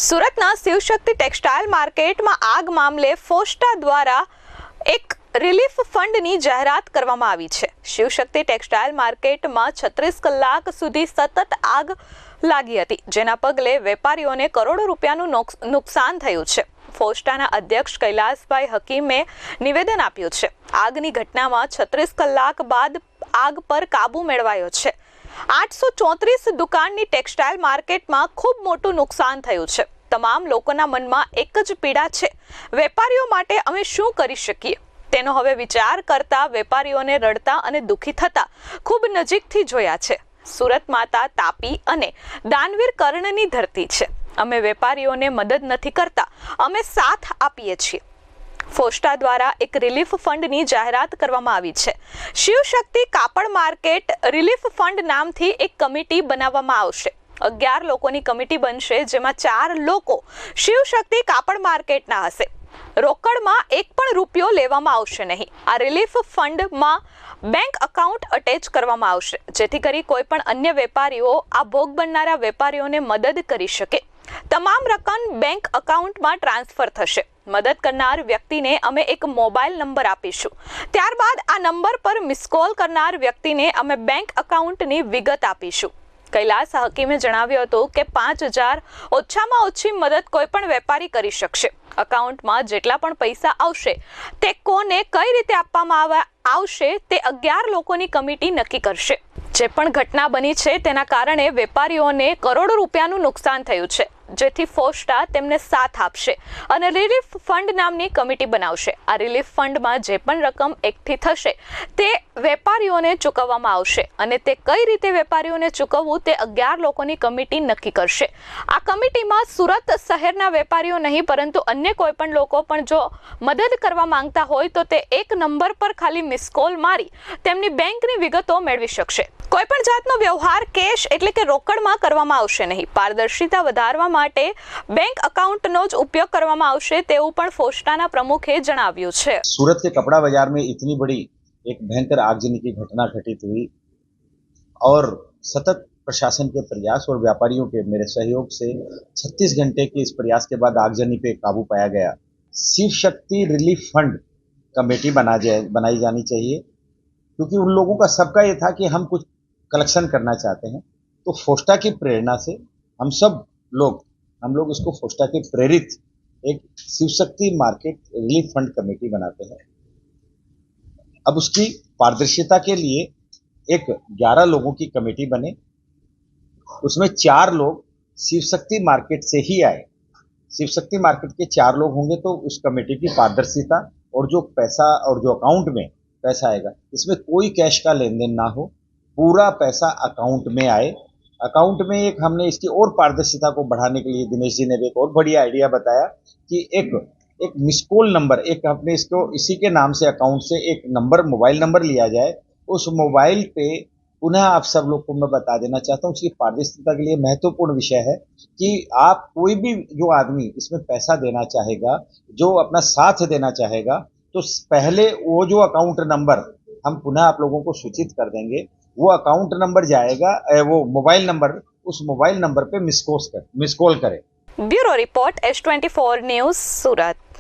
સુરતના શિવશક્તિ ટેક્સટાઇલ માર્કેટમાં આગ મામલે ફોસ્ટા દ્વારા એક રિલીફ ફંડની જાહેરાત કરવામાં આવી છે। શિવશક્તિ ટેક્સટાઇલ માર્કેટમાં 36 કલાક સુધી સતત આગ લાગી હતી, જેના પગલે વેપારીઓને કરોડો રૂપિયાનું નુકસાન થયું છે। ફોસ્ટાના અધ્યક્ષ કૈલાસભાઈ હકીમે નિવેદન આપ્યું છે। આગની ઘટનામાં 36 કલાક બાદ આગ પર કાબુ મેળવાયો છે। 834 દુકાનની ટેક્સટાઇલ માર્કેટમાં ખૂબ મોટું નુકસાન થયું છે। તમામ લોકોના મનમાં એક જ પીડા છે, વેપારીઓ માટે અમે શું કરી શકીએ તેનો હવે વિચાર કરતા વેપારીઓને રડતા અને દુઃખી થતા ખૂબ નજીકથી જોયા છે। સુરત માતા તાપી અને દાનવીર કર્ણની ધરતી છે। અમે વેપારીઓને મદદ નથી કરતા, અમે સાથ આપીએ છીએ। ફોસ્ટા દ્વારા એક રિલીફ ફંડની જાહેરાત કરવામાં આવી છે। શિવશક્તિ કાપડ માર્કેટ રિલીફ ફંડ નામથી એક કમિટી બનાવવામાં આવશે। 11 લોકોની કમિટી બનશે, જેમાં 4 લોકો શિવશક્તિ કાપડ માર્કેટના હશે। રોકડમાં એક પણ રૂપિયો લેવામાં આવશે નહીં। આ રિલીફ ફંડમાં બેંક એકાઉન્ટ અટેચ કરવામાં આવશે, જેથી કરી કોઈ પણ અન્ય વેપારીઓ આ ભોગ બનનારા વેપારીઓને મદદ કરી શકે। તમામ રકમ બેંક એકાઉન્ટમાં ટ્રાન્સફર થશે। મદદ કરનાર વ્યક્તિને અમે એક મોબાઈલ નંબર આપીશું। ત્યારબાદ આ નંબર પર મિસ કોલ કરનાર વ્યક્તિને અમે બેંક એકાઉન્ટની વિગત આપીશું। કૈલાસ હકીમે જણાવ્યું હતું કે 5000 ઓછામાં ઓછી મદદ કોઈ પણ વેપારી કરી શકશે। એકાઉન્ટમાં જેટલા પણ પૈસા આવશે તે કોને કઈ રીતે આપવામાં આવશે તે 11 લોકોની કમિટી નક્કી કરશે। જે પણ ઘટના બની છે તેના કારણે વેપારીઓને કરોડો રૂપિયાનું નુકસાન થયું છે, જેથી ફોસ્ટા તેમને સાથ આપશે અને રિલીફ ફંડ નામની કમિટી બનાવશે। આ રિલીફ ફંડમાં જે પણ રકમ એકઠી થશે તે વેપારીઓને ચૂકવવામાં આવશે અને તે કઈ રીતે વેપારીઓને ચૂકવવું તે 11 લોકોની કમિટી નક્કી કરશે। આ કમિટીમાં સુરત શહેરના વેપારીઓ નહીં પરંતુ અન્ય કોઈ પણ લોકો પણ જો મદદ કરવા માંગતા હોય તો તે એક નંબર પર ખાલી મિસ કોલ મારી તેમની બેંકની વિગતો મેળવી શકશે। કોઈ પણ જાતનો વ્યવહાર કેશ એટલે કે રોકડમાં કરવામાં આવશે નહીં। પારદર્શિતા વધારવા માટે બેંક એકાउंटનો જ ઉપયોગ કરવામાં આવશે તેવું પણ ફોસ્ટાના પ્રમુખે જણાવ્યું છે। सूरत के कपड़ा बाजार में इतनी बड़ी एक भयंकर आगजनी की घटना घटित हुई और सतत प्रशासन के प्रयास और व्यापारियों के मेरे सहयोग से 36 घंटे के इस प्रयास के बाद आगजनी पे काबू पाया गया। Shiv Shakti relief fund committee बनाई जानी चाहिए, क्योंकि उन लोगों का सबका ये था कि हम कुछ कलेक्शन करना चाहते हैं। तो फोस्टा की प्रेरणा से हम लोग इसको फोस्टा के प्रेरित एक Shiv Shakti market relief fund committee बनाते हैं। अब उसकी पारदर्शिता के लिए एक 11 लोगों की कमेटी बने, उसमें 4 लोग शिव शक्ति मार्केट से ही आए। शिव शक्ति मार्केट के 4 लोग होंगे तो उस कमेटी की पारदर्शिता और जो पैसा और जो अकाउंट में पैसा आएगा, इसमें कोई कैश का लेन देन ना हो, पूरा पैसा अकाउंट में आए। अकाउंट में एक हमने इसकी और पारदर्शिता को बढ़ाने के लिए दिनेश जी ने भी एक और बढ़िया आइडिया बताया कि एक मिस कॉल नंबर, एक अपने इसको इसी के नाम से अकाउंट से एक नंबर मोबाइल नंबर लिया जाए। उस मोबाइल पे पुनः आप सब लोग को मैं बता देना चाहता हूँ, इसकी पारदर्शिता के लिए महत्वपूर्ण विषय है कि आप कोई भी जो आदमी इसमें पैसा देना चाहेगा, जो अपना साथ देना चाहेगा, तो पहले वो जो अकाउंट नंबर हम पुनः आप लोगों को सूचित कर देंगे, वो अकाउंट नंबर जाएगा, वो मोबाइल नंबर, उस मोबाइल नंबर पे मिस कॉल करें। ब्यूरो रिपोर्ट S24 न्यूज़, सूरत।